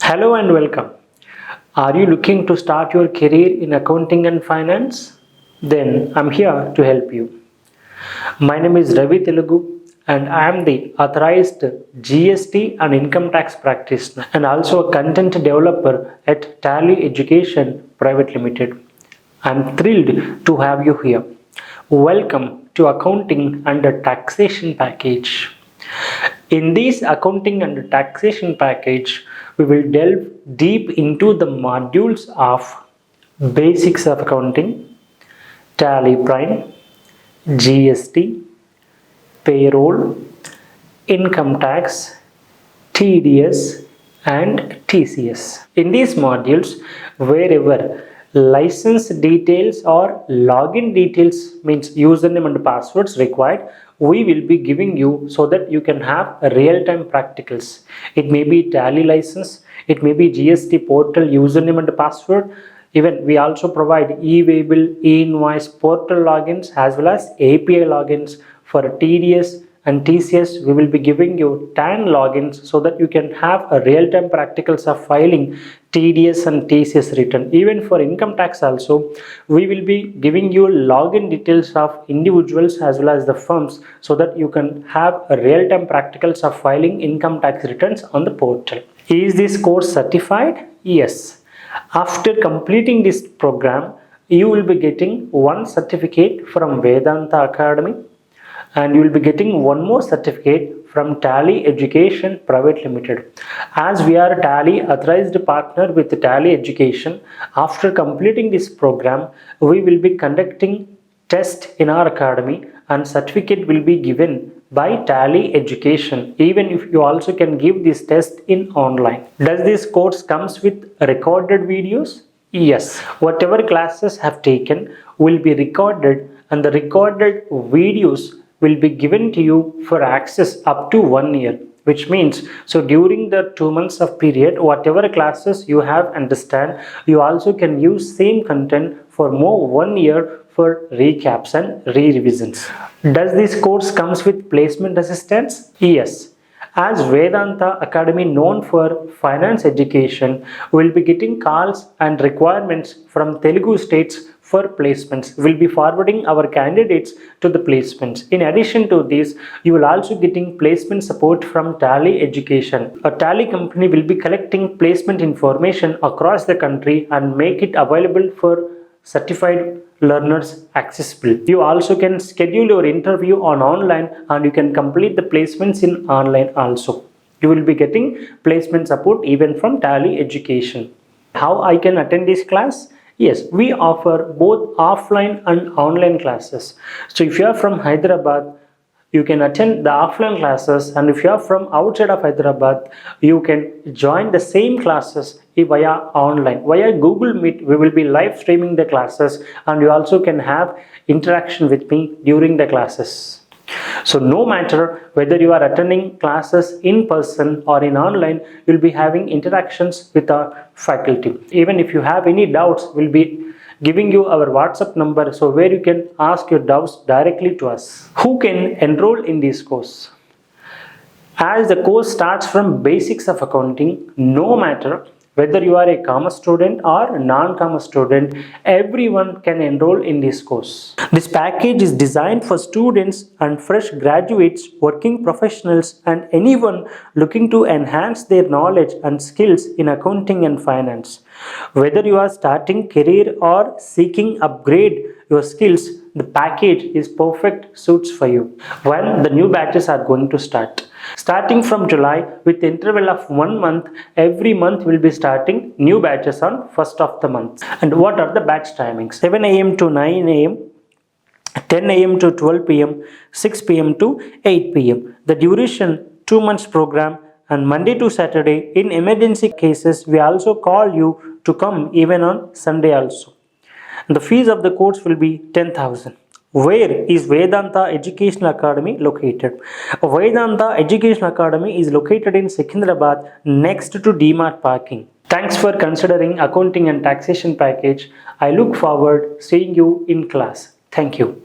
Hello and welcome. Are you looking to start your career in accounting and finance? Then I'm here to help you. My name is Ravi Telugu and I am the Authorized GST and Income Tax Practitioner and also a content developer at Tally Education Private Limited. I'm thrilled to have you here. Welcome to Accounting and Taxation Package. In this accounting and taxation package, we will delve deep into the modules of basics of accounting, TallyPrime, GST, payroll, income tax, TDS and TCS. In these modules, wherever license details or login details means username and passwords required, we will be giving you so that you can have real-time practicals. It may be Tally license, it may be GST portal username and password. Even we also provide e-Verifiable, e-invoice portal logins as well as API logins for TDS and TCS. We will be giving you 10 logins so that you can have a real-time practicals of filing TDS and TCS return. Even for income tax also, we will be giving you login details of individuals as well as the firms so that you can have a real-time practicals of filing income tax returns on the portal. Is this course certified? Yes. After completing this program, you will be getting one certificate from Vedanta Academy and you will be getting one more certificate from Tally Education Private Limited. As we are a Tally authorized partner with Tally Education, after completing this program, we will be conducting test in our academy and certificate will be given by Tally Education. Even if you also can give this test in online. Does this course comes with recorded videos? Yes. Whatever classes have taken will be recorded and the recorded videos will be given to you for access up to 1 year, which means so during the 2 months of period, whatever classes you have understand, you also can use same content for more 1 year for recaps and re-revisions. Does this course comes with placement assistance? Yes. As Vedanta Academy known for finance education, we will be getting calls and requirements from Telugu states for placements. We will be forwarding our candidates to the placements. In addition to this, you will also getting placement support from Tally Education. A Tally company will be collecting placement information across the country and make it available for certified learners accessible. You also can schedule your interview on online and you can complete the placements in online also. You will be getting placement support even from Tally Education. How I can attend this class? Yes, we offer both offline and online classes. So if you are from Hyderabad, you can attend the offline classes, and if you are from outside of Hyderabad, you can join the same classes via online. Via Google Meet, we will be live streaming the classes and you also can have interaction with me during the classes. So no matter whether you are attending classes in person or in online, you will be having interactions with our faculty. Even if you have any doubts, we'll be giving you our WhatsApp number so where you can ask your doubts directly to us. Who can enroll in this course? As the course starts from basics of accounting, no matter whether you are a commerce student or non-commerce student, everyone can enroll in this course. This package is designed for students and fresh graduates, working professionals and anyone looking to enhance their knowledge and skills in accounting and finance. Whether you are starting career or seeking upgrade your skills, the package is perfect suits for you. When the new batches are going to start. Starting from July with interval of 1 month, every month will be starting new batches on 1st of the month. And what are the batch timings? 7 a.m. to 9 a.m., 10 a.m. to 12 p.m., 6 p.m. to 8 p.m. The duration 2 months program and Monday to Saturday. In emergency cases, we also call you to come even on Sunday also. The fees of the course will be 10,000. Where is Vedanta Educational Academy located? Vedanta Educational Academy is located in Secunderabad next to DMart parking. Thanks for considering accounting and taxation package. I look forward seeing you in class. Thank you.